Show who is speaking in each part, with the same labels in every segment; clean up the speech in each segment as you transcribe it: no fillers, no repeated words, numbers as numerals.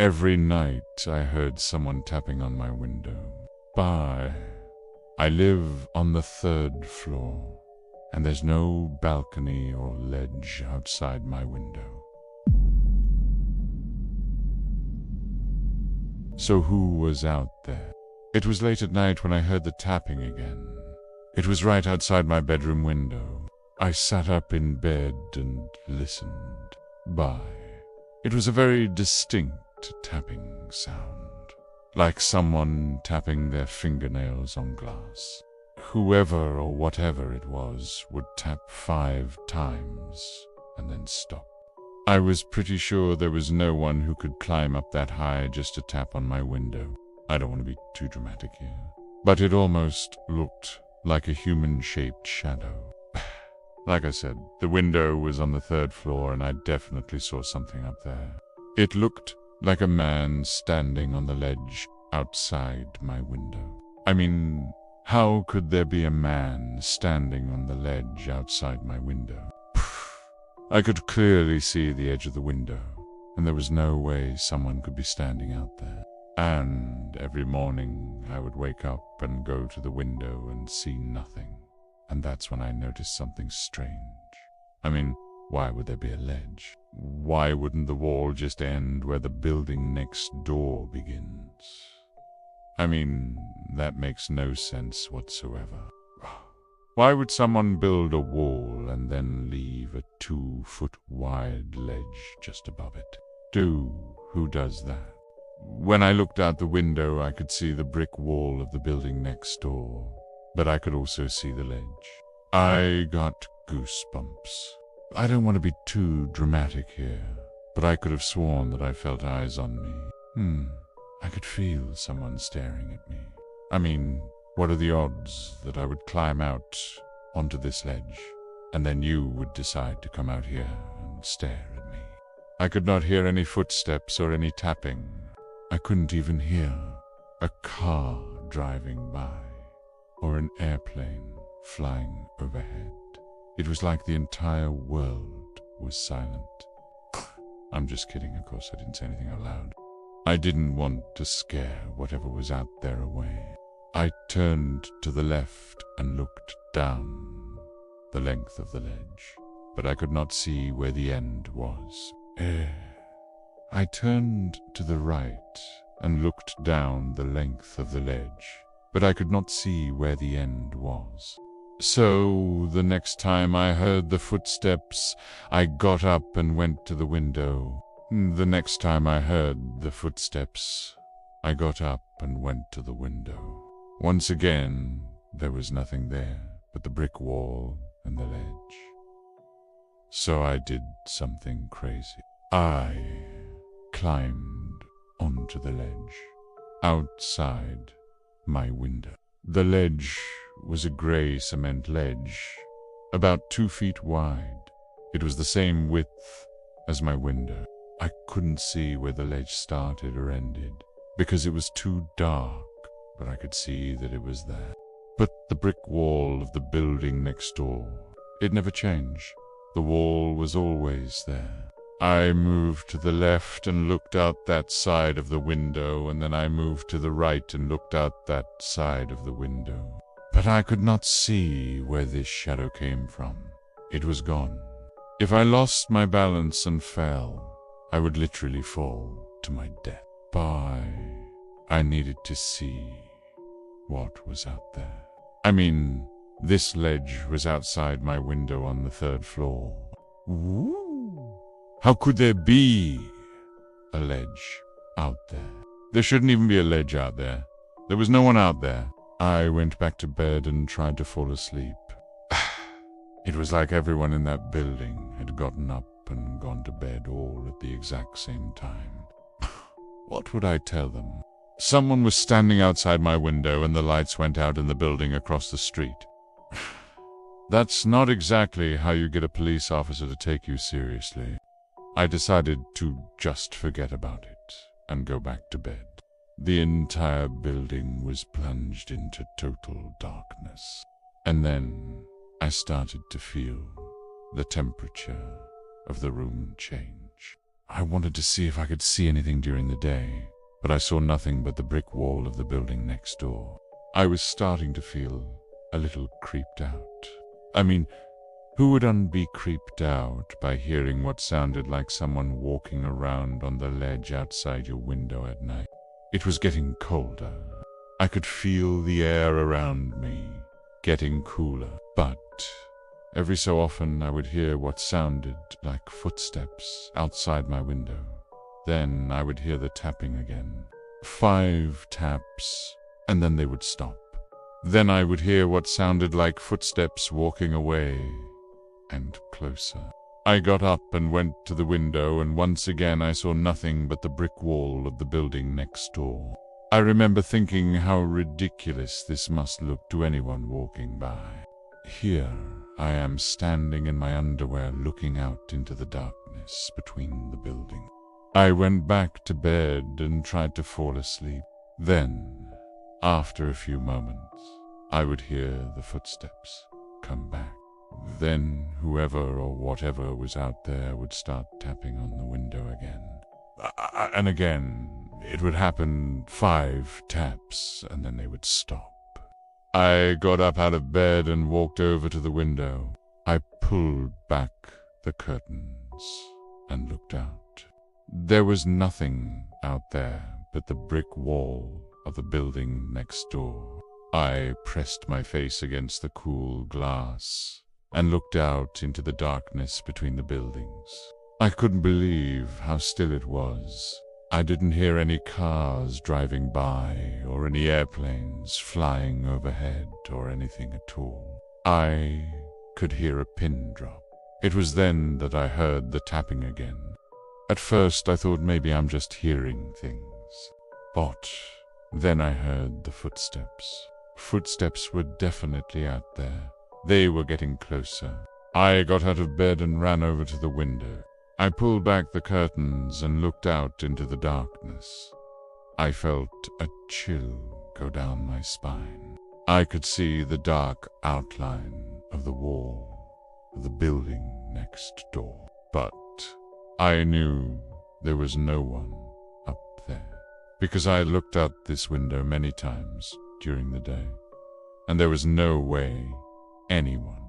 Speaker 1: Every night I heard someone tapping on my window. I live on the 3rd floor, and there's no balcony or ledge outside my window. So who was out there? It was late at night when I heard the tapping again. It was right outside my bedroom window. I sat up in bed and listened. It was a very distinct tapping sound, like someone tapping their fingernails on glass. Whoever or whatever it was would tap 5 times and then stop. I was pretty sure there was no one who could climb up that high just to tap on my window. I don't want to be too dramatic here, but it almost looked like a human-shaped shadow. Like I said, the window was on the 3rd floor, and I definitely saw something up there. It looked like a man standing on the ledge outside my window. I mean, how could there be a man standing on the ledge outside my window? I could clearly see the edge of the window, and there was no way someone could be standing out there. And every morning I would wake up and go to the window and see nothing. And that's when I noticed something strange. I mean, why would there be a ledge? Why wouldn't the wall just end where the building next door begins? I mean, that makes no sense whatsoever. Why would someone build a wall and then leave a 2-foot-wide ledge just above it? Who does that? When I looked out the window, I could see the brick wall of the building next door, but I could also see the ledge. I got goosebumps. I don't want to be too dramatic here, but I could have sworn that I felt eyes on me. I could feel someone staring at me. I mean, what are the odds that I would climb out onto this ledge, and then you would decide to come out here and stare at me? I could not hear any footsteps or any tapping. I couldn't even hear a car driving by or an airplane flying overhead. It was like the entire world was silent. I'm just kidding, of course. I didn't say anything out loud. I didn't want to scare whatever was out there away. I turned to the left and looked down the length of the ledge, but I could not see where the end was. I turned to the right and looked down the length of the ledge, but I could not see where the end was. So the next time I heard the footsteps, I got up and went to the window. The next time I heard the footsteps, I got up and went to the window. Once again, there was nothing there but the brick wall and the ledge. So I did something crazy. I climbed onto the ledge, outside my window. The ledge was a gray cement ledge, about 2 feet wide. It was the same width as my window. I couldn't see where the ledge started or ended, because it was too dark, but I could see that it was there. But the brick wall of the building next door, it never changed. The wall was always there. I moved to the left and looked out that side of the window, and then I moved to the right and looked out that side of the window. But I could not see where this shadow came from. It was gone. If I lost my balance and fell, I would literally fall to my death. I needed to see what was out there. I mean, this ledge was outside my window on the 3rd floor. Ooh. How could there be a ledge out there? There shouldn't even be a ledge out there. There was no one out there. I went back to bed and tried to fall asleep. It was like everyone in that building had gotten up and gone to bed all at the exact same time. What would I tell them? Someone was standing outside my window and the lights went out in the building across the street. That's not exactly how you get a police officer to take you seriously. I decided to just forget about it and go back to bed. The entire building was plunged into total darkness. And then I started to feel the temperature of the room change. I wanted to see if I could see anything during the day, but I saw nothing but the brick wall of the building next door. I was starting to feel a little creeped out. I mean, who wouldn't be creeped out by hearing what sounded like someone walking around on the ledge outside your window at night? It was getting colder. I could feel the air around me getting cooler, but every so often I would hear what sounded like footsteps outside my window. Then I would hear the tapping again. 5 taps, and then they would stop. Then I would hear what sounded like footsteps walking away and closer. I got up and went to the window, and once again I saw nothing but the brick wall of the building next door. I remember thinking how ridiculous this must look to anyone walking by. Here I am standing in my underwear looking out into the darkness between the buildings. I went back to bed and tried to fall asleep. Then, after a few moments, I would hear the footsteps come back. Then whoever or whatever was out there would start tapping on the window again. And again, it would happen 5 taps, and then they would stop. I got up out of bed and walked over to the window. I pulled back the curtains and looked out. There was nothing out there but the brick wall of the building next door. I pressed my face against the cool glass and looked out into the darkness between the buildings. I couldn't believe how still it was. I didn't hear any cars driving by or any airplanes flying overhead or anything at all. I could hear a pin drop. It was then that I heard the tapping again. At first I thought maybe I'm just hearing things. But then I heard the footsteps. Footsteps were definitely out there. They were getting closer. I got out of bed and ran over to the window. I pulled back the curtains and looked out into the darkness. I felt a chill go down my spine. I could see the dark outline of the wall of the building next door. But I knew there was no one up there, because I looked out this window many times during the day, and there was no way anyone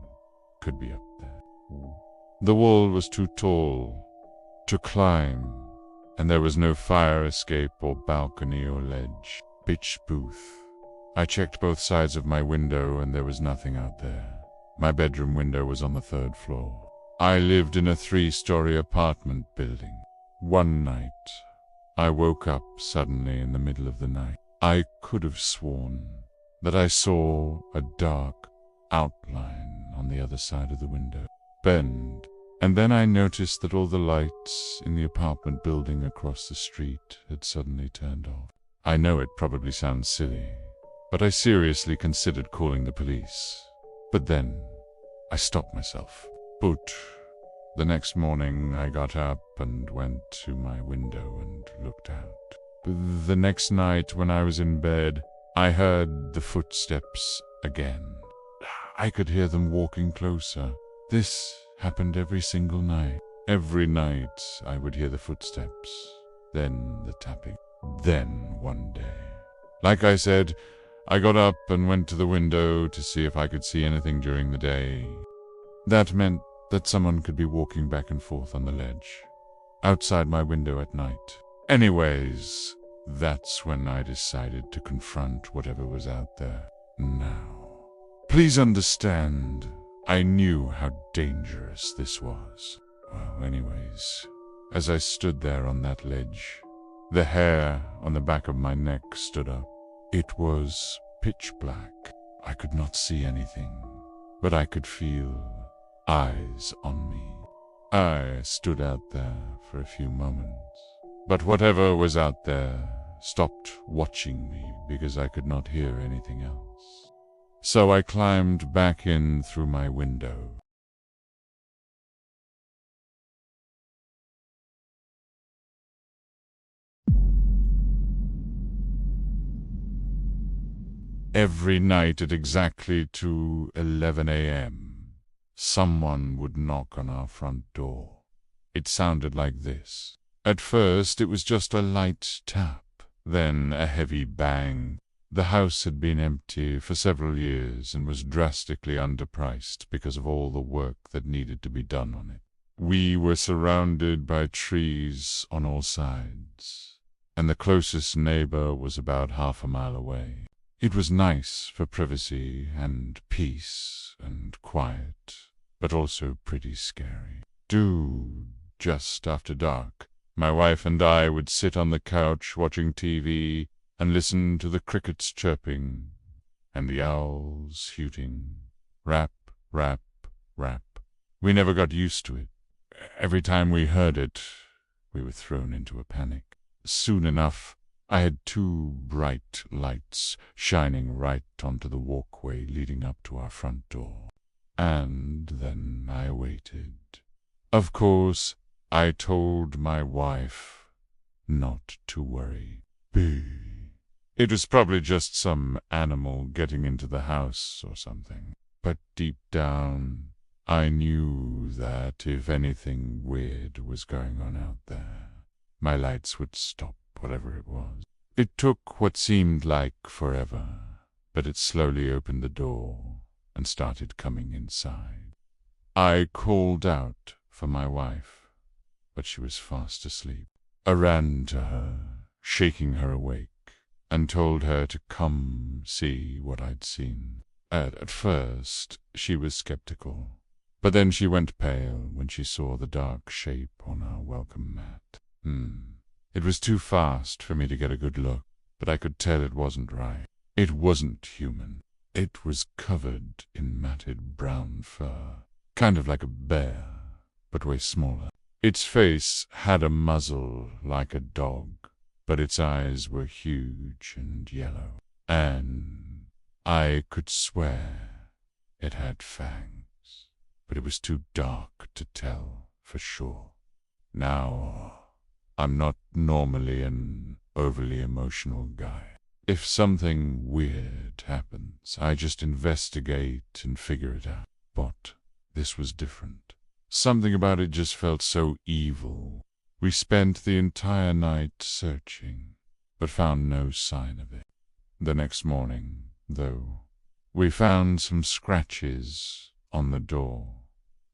Speaker 1: could be up there. The wall was too tall to climb, and there was no fire escape or balcony or ledge. Pitch booth. I checked both sides of my window, and there was nothing out there. My bedroom window was on the 3rd floor. I lived in a 3-story apartment building. One night, I woke up suddenly in the middle of the night. I could have sworn that I saw a dark outline on the other side of the window bend, and then I noticed that all the lights in the apartment building across the street had suddenly turned off. I know it probably sounds silly, but I seriously considered calling the police. But then I stopped myself. But the next morning I got up and went to my window and looked out. The next night when I was in bed, I heard the footsteps again. I could hear them walking closer. This happened every single night. Every night I would hear the footsteps, then the tapping. Then one day, like I said, I got up and went to the window to see if I could see anything during the day. That meant that someone could be walking back and forth on the ledge, outside my window at night. Anyways, that's when I decided to confront whatever was out there. Now, please understand, I knew how dangerous this was. Well, anyways, as I stood there on that ledge, the hair on the back of my neck stood up. It was pitch black. I could not see anything, but I could feel eyes on me. I stood out there for a few moments, but whatever was out there stopped watching me because I could not hear anything else. So I climbed back in through my window. Every night at exactly 11 a.m., someone would knock on our front door. It sounded like this. At first it was just a light tap, then a heavy bang. The house had been empty for several years and was drastically underpriced because of all the work that needed to be done on it. We were surrounded by trees on all sides, and the closest neighbor was about half a mile away. It was nice for privacy and peace and quiet, but also pretty scary. Just after dark, my wife and I would sit on the couch watching TV and listen to the crickets chirping and the owls hooting. Rap, rap, rap. We never got used to it. Every time we heard it, we were thrown into a panic. Soon enough, I had two bright lights shining right onto the walkway leading up to our front door. And then I waited. Of course, I told my wife not to worry. It was probably just some animal getting into the house or something. But deep down, I knew that if anything weird was going on out there, my lights would stop whatever it was. It took what seemed like forever, but it slowly opened the door and started coming inside. I called out for my wife, but she was fast asleep. I ran to her, shaking her awake, and told her to come see what I'd seen. At first, she was skeptical, but then she went pale when she saw the dark shape on our welcome mat. It was too fast for me to get a good look, but I could tell it wasn't right. It wasn't human. It was covered in matted brown fur, kind of like a bear, but way smaller. Its face had a muzzle like a dog, but its eyes were huge and yellow, and I could swear it had fangs, but it was too dark to tell for sure. Now, I'm not normally an overly emotional guy. If something weird happens, I just investigate and figure it out. But this was different. Something about it just felt so evil. We spent the entire night searching, but found no sign of it. The next morning, though, we found some scratches on the door,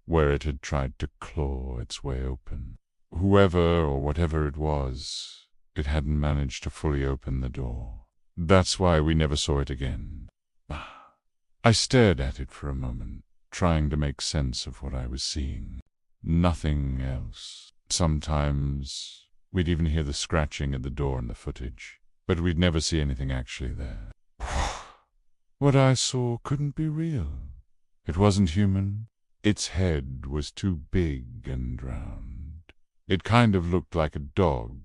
Speaker 1: where it had tried to claw its way open. Whoever or whatever it was, it hadn't managed to fully open the door. That's why we never saw it again. I stared at it for a moment, trying to make sense of what I was seeing. Nothing else. Sometimes we'd even hear the scratching at the door in the footage, but we'd never see anything actually there. What I saw couldn't be real. It wasn't human. Its head was too big and round. It kind of looked like a dog,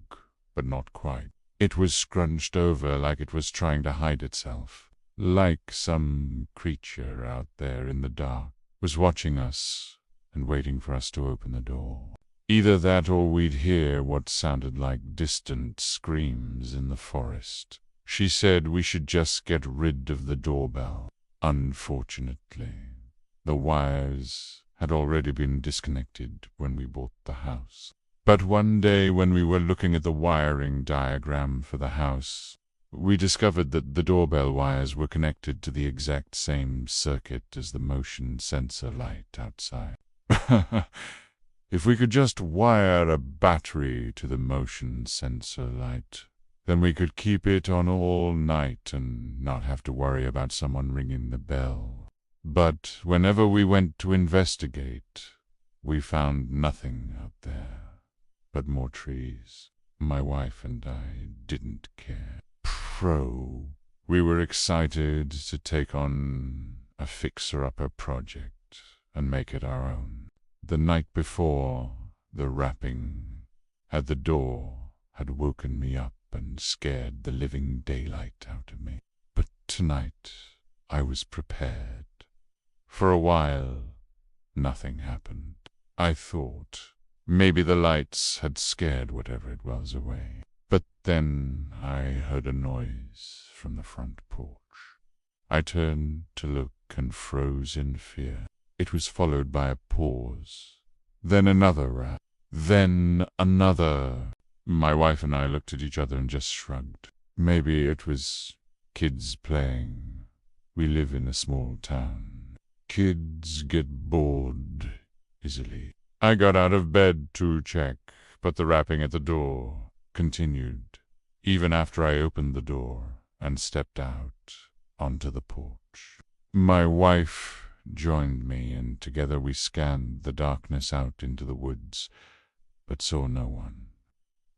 Speaker 1: but not quite. It was scrunched over like it was trying to hide itself, like some creature out there in the dark was watching us and waiting for us to open the door. Either that or we'd hear what sounded like distant screams in the forest. She said we should just get rid of the doorbell. Unfortunately, the wires had already been disconnected when we bought the house. But one day when we were looking at the wiring diagram for the house, we discovered that the doorbell wires were connected to the exact same circuit as the motion sensor light outside. If we could just wire a battery to the motion sensor light, then we could keep it on all night and not have to worry about someone ringing the bell. But whenever we went to investigate, we found nothing out there but more trees. My wife and I didn't care. We were excited to take on a fixer-upper project and make it our own. The night before, the rapping at the door had woken me up and scared the living daylight out of me. But tonight, I was prepared. For a while, nothing happened. I thought maybe the lights had scared whatever it was away. But then I heard a noise from the front porch. I turned to look and froze in fear. It was followed by a pause, then another rap. Then another. My wife and I looked at each other and just shrugged. Maybe it was kids playing. We live in a small town. Kids get bored easily. I got out of bed to check, but the rapping at the door continued, even after I opened the door and stepped out onto the porch. My wife joined me, and together we scanned the darkness out into the woods, but saw no one.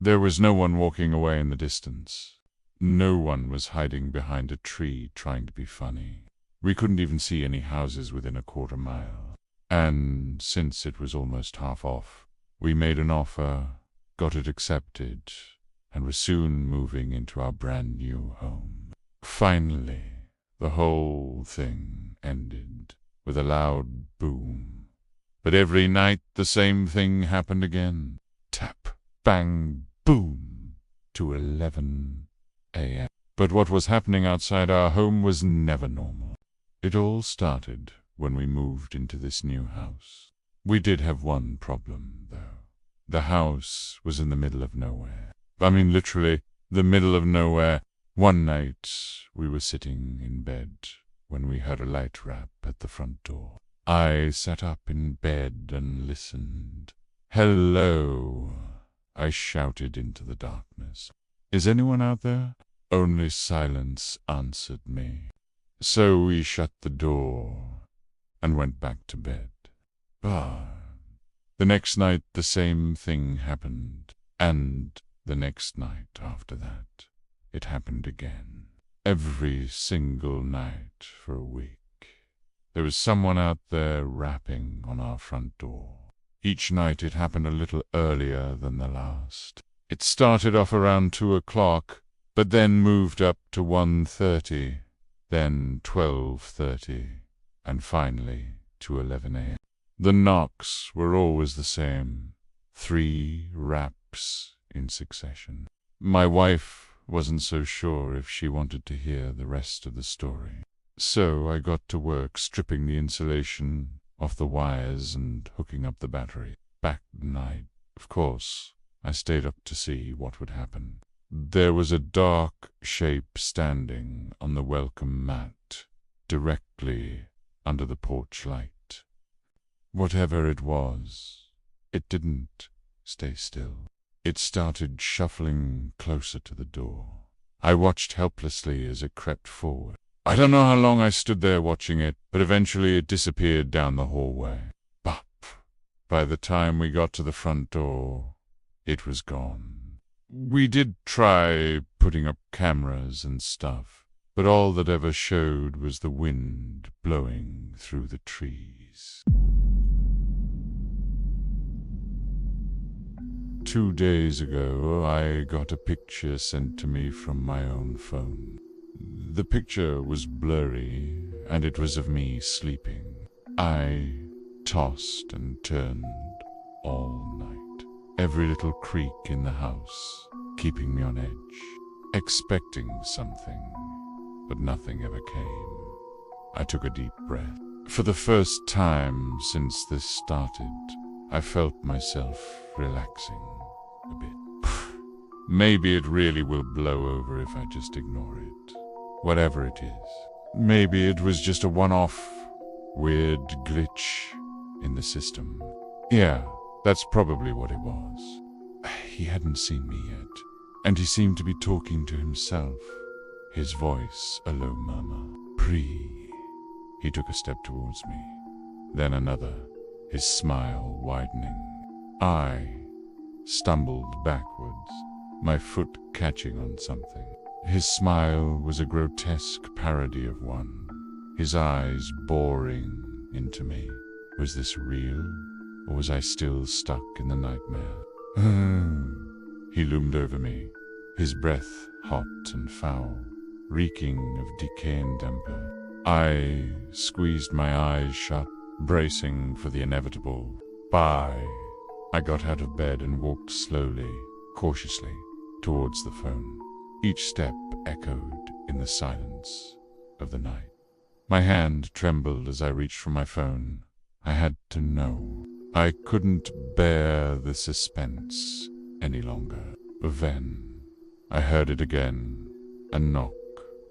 Speaker 1: There was no one walking away in the distance. No one was hiding behind a tree trying to be funny. We couldn't even see any houses within a quarter mile. And since it was almost half off, we made an offer, got it accepted, and were soon moving into our brand new home. Finally, the whole thing ended with a loud boom. But every night the same thing happened again. Tap, bang, boom, to 11 a.m. But what was happening outside our home was never normal. It all started when we moved into this new house. We did have one problem, though. The house was in the middle of nowhere. I mean, literally, the middle of nowhere. One night, we were sitting in bed when we heard a light rap at the front door. I sat up in bed and listened. "Hello," I shouted into the darkness. "Is anyone out there?" Only silence answered me. So we shut the door and went back to bed. But the next night the same thing happened, and the next night after that it happened again. Every single night for a week. There was someone out there rapping on our front door. Each night it happened a little earlier than the last. It started off around 2 o'clock, but then moved up to 1:30, then 12:30, and finally to 11 a.m. The knocks were always the same, 3 raps in succession. My wife wasn't so sure if she wanted to hear the rest of the story. So I got to work stripping the insulation off the wires and hooking up the battery. Back night, of course, I stayed up to see what would happen. There was a dark shape standing on the welcome mat, directly under the porch light. Whatever it was, it didn't stay still. It started shuffling closer to the door. I watched helplessly as it crept forward. I don't know how long I stood there watching it, but eventually it disappeared down the hallway. But by the time we got to the front door, it was gone. We did try putting up cameras and stuff, but all that ever showed was the wind blowing through the trees. 2 days ago, I got a picture sent to me from my own phone. The picture was blurry, and it was of me sleeping. I tossed and turned all night, every little creak in the house keeping me on edge, expecting something, but nothing ever came. I took a deep breath. For the first time since this started, I felt myself relaxing a bit. Maybe it really will blow over if I just ignore it. Whatever it is. Maybe it was just a one-off, weird glitch in the system. Yeah, that's probably what it was. He hadn't seen me yet, and he seemed to be talking to himself, his voice a low murmur. Pre. He took a step towards me, then another, his smile widening. I stumbled backwards, my foot catching on something. His smile was a grotesque parody of one, his eyes boring into me. Was this real, or was I still stuck in the nightmare? He loomed over me, his breath hot and foul, reeking of decay and damper. I squeezed my eyes shut, bracing for the inevitable. Bye. I got out of bed and walked slowly, cautiously, towards the phone. Each step echoed in the silence of the night. My hand trembled as I reached for my phone. I had to know. I couldn't bear the suspense any longer. Then I heard it again, a knock,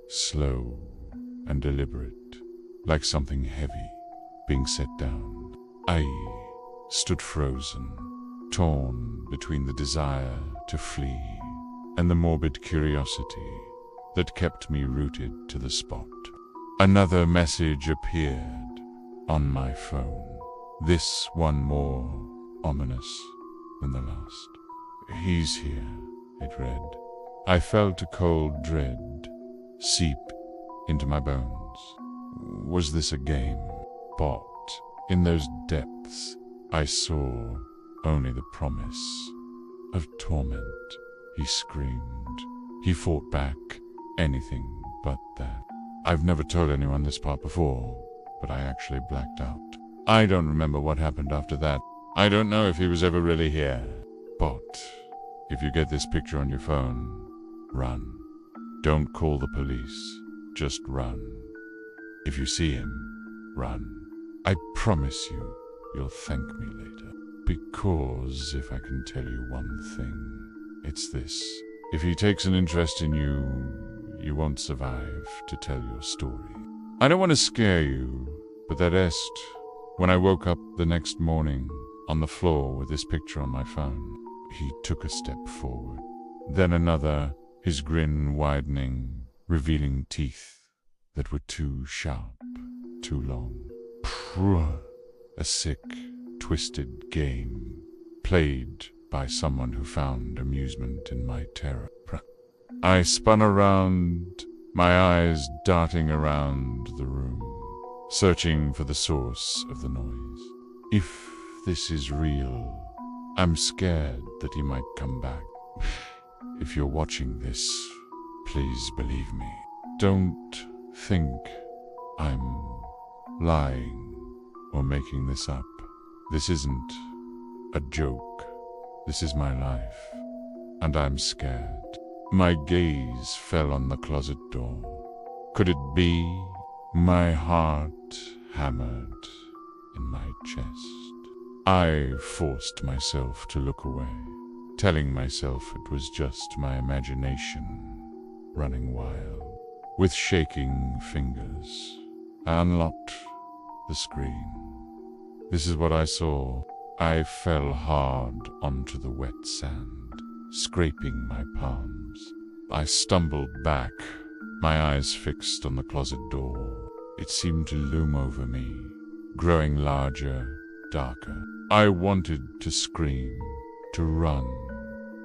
Speaker 1: slow and deliberate, like something heavy being set down. I stood frozen, torn between the desire to flee and the morbid curiosity that kept me rooted to the spot. Another message appeared on my phone, this one more ominous than the last. "He's here," it read. I felt a cold dread seep into my bones. Was this a game? But in those depths, I saw only the promise of torment. He screamed. He fought back, anything but that. I've never told anyone this part before, but I actually blacked out. I don't remember what happened after that. I don't know if he was ever really here. But if you get this picture on your phone, run. Don't call the police. Just run. If you see him, run. I promise you, you'll thank me later. Because if I can tell you one thing, it's this. If he takes an interest in you, you won't survive to tell your story. I don't want to scare you, but that est, when I woke up the next morning on the floor with this picture on my phone, he took a step forward, then another, his grin widening, revealing teeth that were too sharp, too long. A sick, twisted game, played by someone who found amusement in my terror. I spun around, my eyes darting around the room, searching for the source of the noise. If this is real, I'm scared that he might come back. If you're watching this, please believe me. Don't think I'm lying or making this up. This isn't a joke. This is my life, and I'm scared. My gaze fell on the closet door. Could it be? My heart hammered in my chest. I forced myself to look away, telling myself it was just my imagination running wild. With shaking fingers, I unlocked the screen. This is what I saw. I fell hard onto the wet sand, scraping my palms. I stumbled back, my eyes fixed on the closet door. It seemed to loom over me, growing larger, darker. I wanted to scream, to run,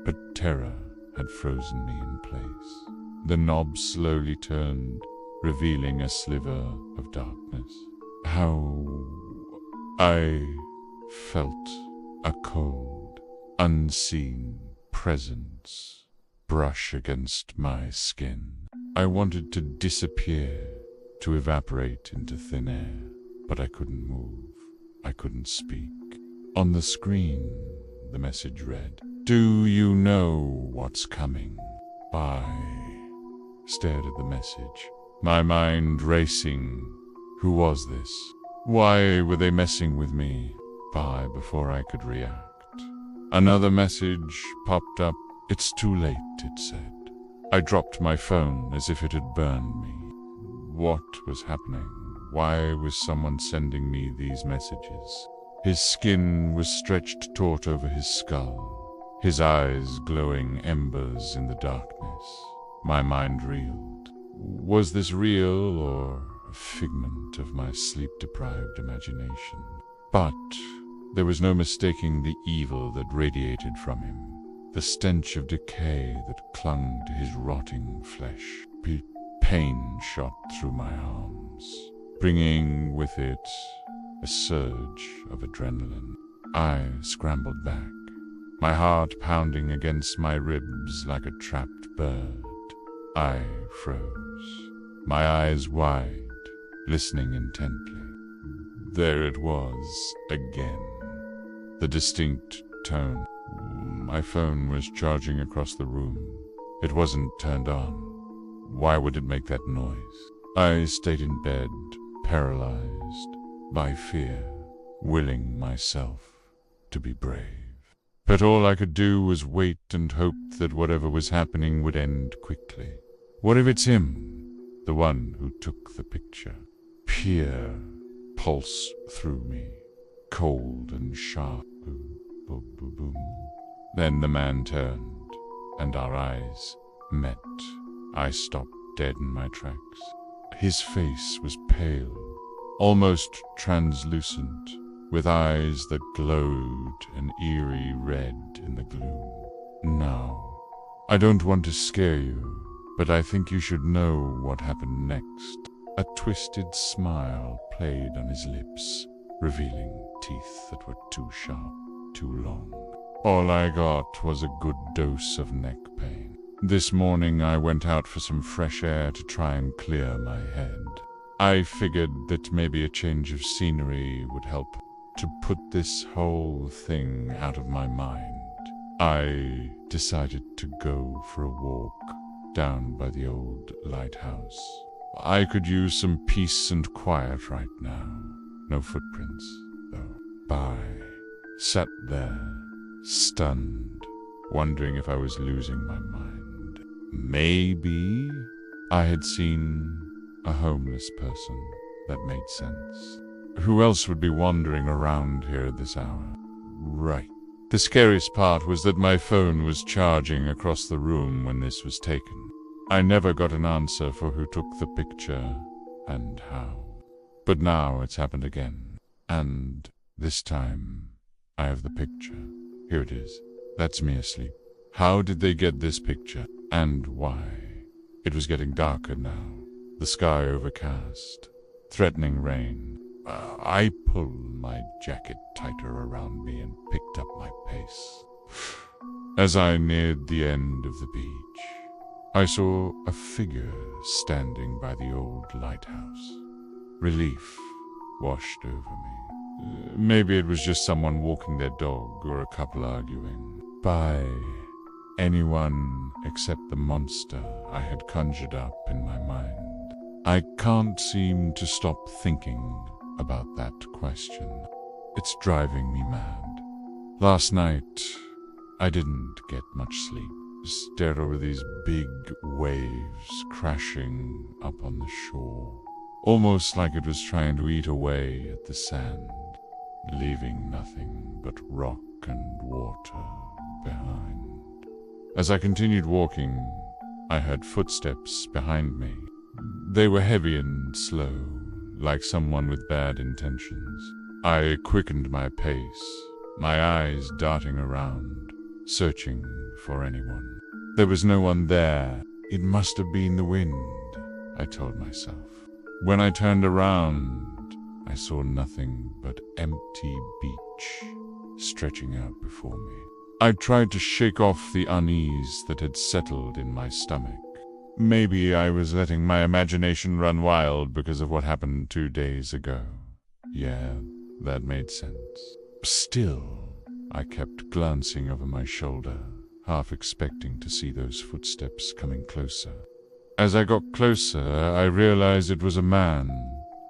Speaker 1: but terror had frozen me in place. The knob slowly turned, revealing a sliver of darkness. How I felt a cold, unseen presence brush against my skin. I wanted to disappear, to evaporate into thin air, but I couldn't move. I couldn't speak. On the screen, the message read, "Do you know what's coming?" I stared at the message, my mind racing. Who was this? Why were they messing with me? Before I could react, another message popped up. "It's too late," it said. I dropped my phone as if it had burned me. What was happening? Why was someone sending me these messages? His skin was stretched taut over his skull, his eyes glowing embers in the darkness. My mind reeled. Was this real or a figment of my sleep-deprived imagination? But there was no mistaking the evil that radiated from him, the stench of decay that clung to his rotting flesh. Pain shot through my arms, bringing with it a surge of adrenaline. I scrambled back, my heart pounding against my ribs like a trapped bird. I froze, my eyes wide, listening intently. There it was again, the distinct tone. My phone was charging across the room. It wasn't turned on. Why would it make that noise? I stayed in bed, paralyzed by fear, willing myself to be brave. But all I could do was wait and hope that whatever was happening would end quickly. What if it's him, the one who took the picture? Fear pulsed through me, cold and sharp. Boom, boom, boom, boom. Then the man turned, and our eyes met. I stopped dead in my tracks. His face was pale, almost translucent, with eyes that glowed an eerie red in the gloom. "No, I don't want to scare you, but I think you should know what happened next." A twisted smile played on his lips, revealing teeth that were too sharp, too long. All I got was a good dose of neck pain. This morning I went out for some fresh air to try and clear my head. I figured that maybe a change of scenery would help to put this whole thing out of my mind. I decided to go for a walk down by the old lighthouse. I could use some peace and quiet right now. No footprints, though. I sat there, stunned, wondering if I was losing my mind. Maybe I had seen a homeless person. That made sense. Who else would be wandering around here at this hour? Right. The scariest part was that my phone was charging across the room when this was taken. I never got an answer for who took the picture and how. But now it's happened again. And this time, I have the picture. Here it is. That's me asleep. How did they get this picture? And why? It was getting darker now. The sky overcast. Threatening rain. I pulled my jacket tighter around me and picked up my pace. As I neared the end of the beach, I saw a figure standing by the old lighthouse. Relief washed over me. Maybe it was just someone walking their dog or a couple arguing. By anyone except the monster I had conjured up in my mind. I can't seem to stop thinking about that question. It's driving me mad. Last night, I didn't get much sleep. Stared over these big waves crashing up on the shore, almost like it was trying to eat away at the sand, leaving nothing but rock and water behind. As I continued walking, I heard footsteps behind me. They were heavy and slow, like someone with bad intentions. I quickened my pace, my eyes darting around, searching for anyone. There was no one there. It must have been the wind, I told myself. When I turned around, I saw nothing but empty beach stretching out before me. I tried to shake off the unease that had settled in my stomach. Maybe I was letting my imagination run wild because of what happened 2 days ago. Yeah, that made sense. Still, I kept glancing over my shoulder, half expecting to see those footsteps coming closer. As I got closer, I realized it was a man,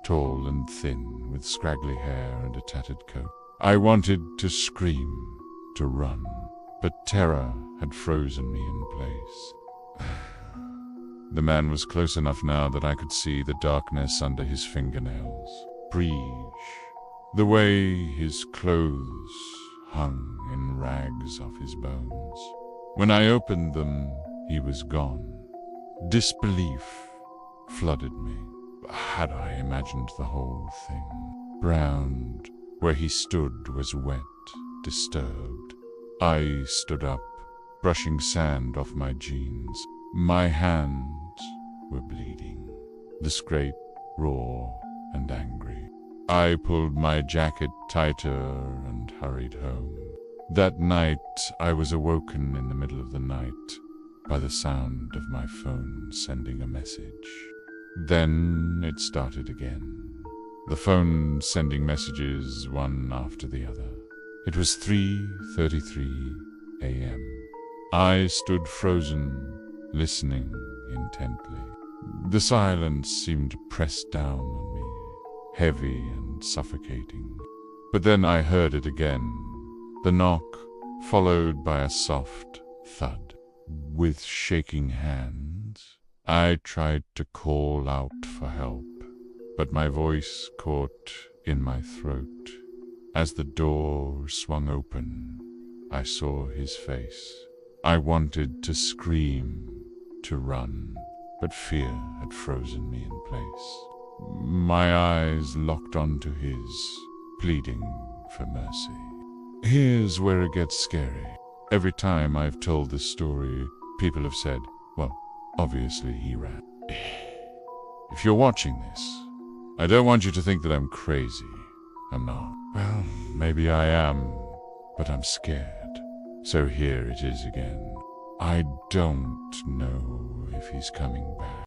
Speaker 1: tall and thin, with scraggly hair and a tattered coat. I wanted to scream, to run, but terror had frozen me in place. The man was close enough now that I could see the darkness under his fingernails. Breeze. The way his clothes hung in rags off his bones. When I opened them, he was gone. Disbelief flooded me. Had I imagined the whole thing? Ground where he stood was wet, disturbed. I stood up, brushing sand off my jeans. My hands were bleeding. The scrape, raw and angry. I pulled my jacket tighter and hurried home. That night, I was awoken in the middle of the night by the sound of my phone sending a message. Then it started again. The phone sending messages one after the other. It was 3:33 a.m. I stood frozen, listening intently. The silence seemed pressed down on me, heavy and suffocating. But then I heard it again, The knock, followed by a soft thud. With shaking hands, I tried to call out for help, but my voice caught in my throat. As the door swung open, I saw his face. I wanted to scream, to run, but fear had frozen me in place. My eyes locked onto his, pleading for mercy. Here's where it gets scary. Every time I've told this story, people have said, well, obviously he ran. If you're watching this, I don't want you to think that I'm crazy. I'm not. Well, maybe I am, but I'm scared. So here it is again. I don't know if he's coming back.